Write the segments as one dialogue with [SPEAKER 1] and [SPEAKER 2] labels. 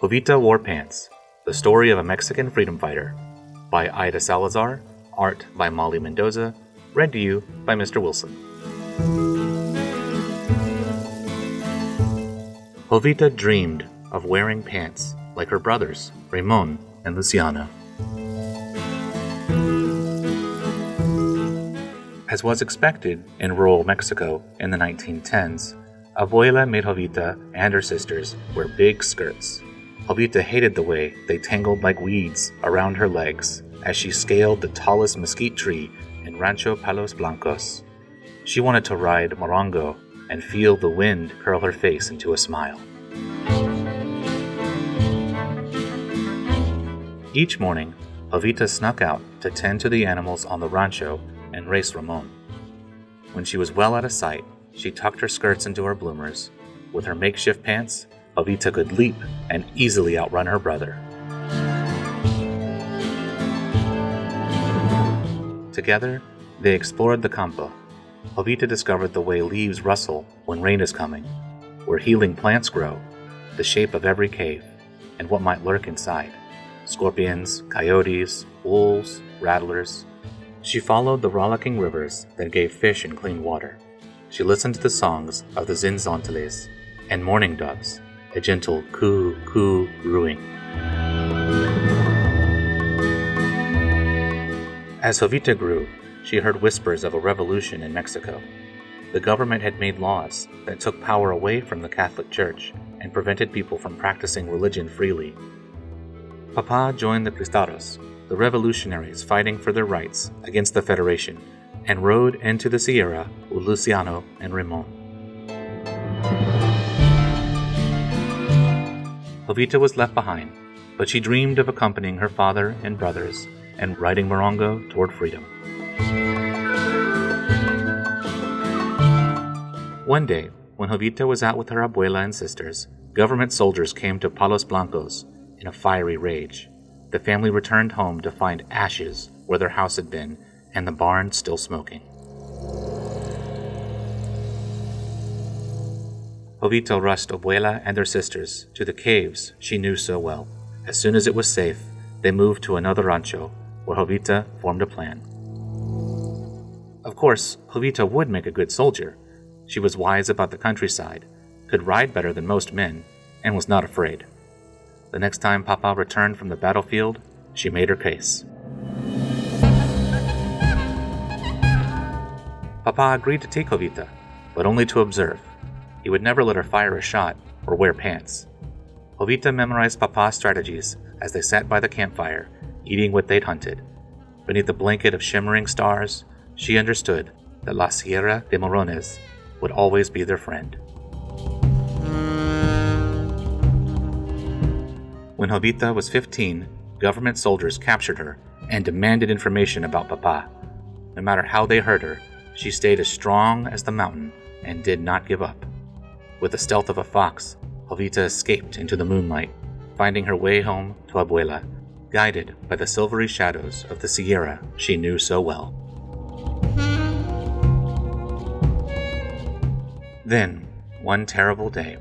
[SPEAKER 1] Jovita Wore Pants, The Story of a Mexican Freedom Fighter, by Aida Salazar, art by Molly Mendoza, read to you by Mr. Wilson. Jovita dreamed of wearing pants like her brothers, Ramon and Luciano. As was expected in rural Mexico in the 1910s, Abuela made Jovita and her sisters wear big skirts. Jovita hated the way they tangled like weeds around her legs as she scaled the tallest mesquite tree in Rancho Palos Blancos. She wanted to ride morongo and feel the wind curl her face into a smile. Each morning, Jovita snuck out to tend to the animals on the rancho and race Ramon. When she was well out of sight, she tucked her skirts into her bloomers. With her makeshift pants, Jovita could leap and easily outrun her brother. Together, they explored the campo. Jovita discovered the way leaves rustle when rain is coming, where healing plants grow, the shape of every cave, and what might lurk inside: scorpions, coyotes, wolves, rattlers. She followed the rollicking rivers that gave fish and clean water. She listened to the songs of the zinzonteles and mourning doves, a gentle coo, coo, cooing. As Jovita grew, she heard whispers of a revolution in Mexico. The government had made laws that took power away from the Catholic Church and prevented people from practicing religion freely. Papa joined the Cristados, the revolutionaries fighting for their rights against the Federation, and rode into the Sierra with Luciano and Ramon. Jovita was left behind, but she dreamed of accompanying her father and brothers and riding morongo toward freedom. One day, when Jovita was out with her abuela and sisters, government soldiers came to Palos Blancos in a fiery rage. The family returned home to find ashes where their house had been and the barn still smoking. Jovita rushed Abuela and their sisters to the caves she knew so well. As soon as it was safe, they moved to another rancho where Jovita formed a plan. Of course, Jovita would make a good soldier. She was wise about the countryside, could ride better than most men, and was not afraid. The next time Papa returned from the battlefield, she made her case. Papa agreed to take Jovita, but only to observe. He would never let her fire a shot or wear pants. Jovita memorized Papa's strategies as they sat by the campfire, eating what they'd hunted. Beneath a blanket of shimmering stars, she understood that La Sierra de Morones would always be their friend. When Jovita was 15, government soldiers captured her and demanded information about Papa. No matter how they hurt her, she stayed as strong as the mountain and did not give up. With the stealth of a fox, Jovita escaped into the moonlight, finding her way home to Abuela, guided by the silvery shadows of the Sierra she knew so well. Then, one terrible day,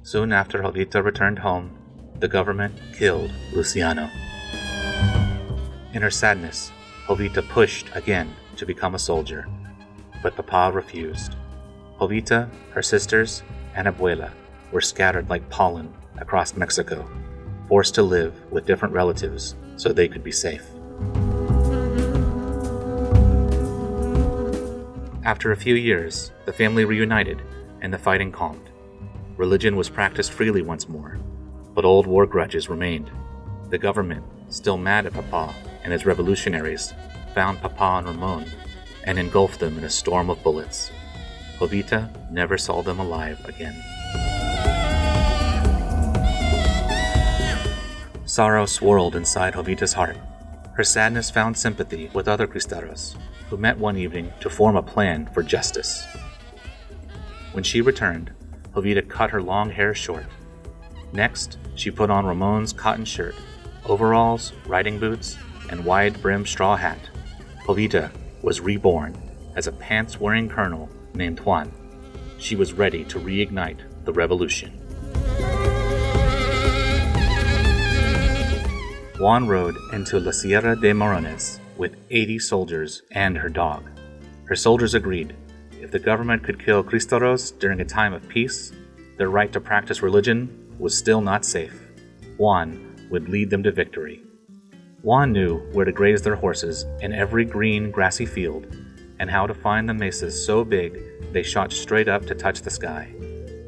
[SPEAKER 1] soon after Jovita returned home, the government killed Luciano. In her sadness, Jovita pushed again to become a soldier, but Papa refused. Jovita, her sisters, and Abuela were scattered like pollen across Mexico, forced to live with different relatives so they could be safe. After a few years, the family reunited and the fighting calmed. Religion was practiced freely once more, but old war grudges remained. The government, still mad at Papa and his revolutionaries, found Papa and Ramon and engulfed them in a storm of bullets. Jovita never saw them alive again. Sorrow swirled inside Jovita's heart. Her sadness found sympathy with other Cristados, who met one evening to form a plan for justice. When she returned, Jovita cut her long hair short. Next, she put on Ramon's cotton shirt, overalls, riding boots, and wide-brimmed straw hat. Jovita was reborn as a pants-wearing colonel named Juan. She was ready to reignite the revolution. Juan rode into La Sierra de Morones with 80 soldiers and her dog. Her soldiers agreed, if the government could kill Cristoros during a time of peace, their right to practice religion was still not safe. Juan would lead them to victory. Juan knew where to graze their horses in every green, grassy field, and how to find the mesas so big they shot straight up to touch the sky.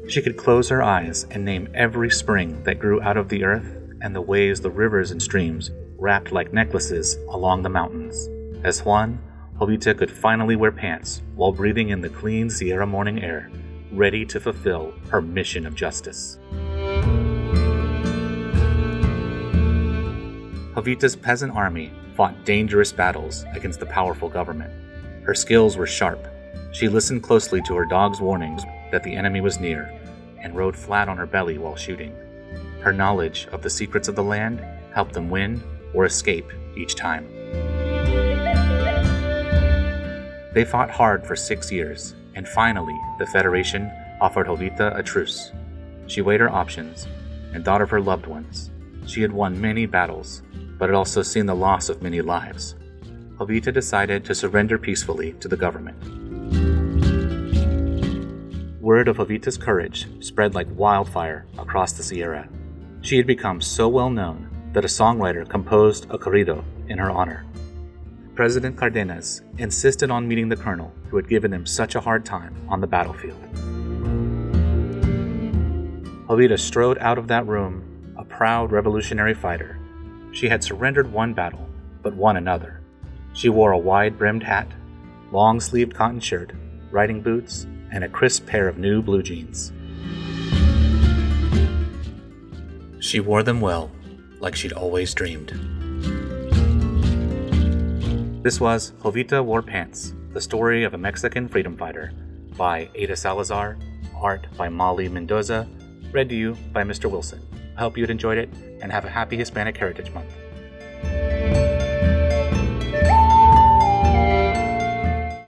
[SPEAKER 1] She could close her eyes and name every spring that grew out of the earth and the ways the rivers and streams wrapped like necklaces along the mountains. As Juan, Jovita could finally wear pants while breathing in the clean Sierra morning air, ready to fulfill her mission of justice. Jovita's peasant army fought dangerous battles against the powerful government. Her skills were sharp. She listened closely to her dog's warnings that the enemy was near and rode flat on her belly while shooting. Her knowledge of the secrets of the land helped them win or escape each time. They fought hard for 6 years, and finally the Federation offered Jovita a truce. She weighed her options and thought of her loved ones. She had won many battles, but had also seen the loss of many lives. Jovita decided to surrender peacefully to the government. Word of Jovita's courage spread like wildfire across the Sierra. She had become so well known that a songwriter composed a corrido in her honor. President Cardenas insisted on meeting the colonel who had given him such a hard time on the battlefield. Jovita strode out of that room, a proud revolutionary fighter. She had surrendered one battle, but won another. She wore a wide-brimmed hat, long-sleeved cotton shirt, riding boots, and a crisp pair of new blue jeans. She wore them well, like she'd always dreamed. This was Jovita Wore Pants, the story of a Mexican freedom fighter, by Aida Salazar, art by Molly Mendoza, read to you by Mr. Wilson. I hope you had enjoyed it, and have a happy Hispanic Heritage Month.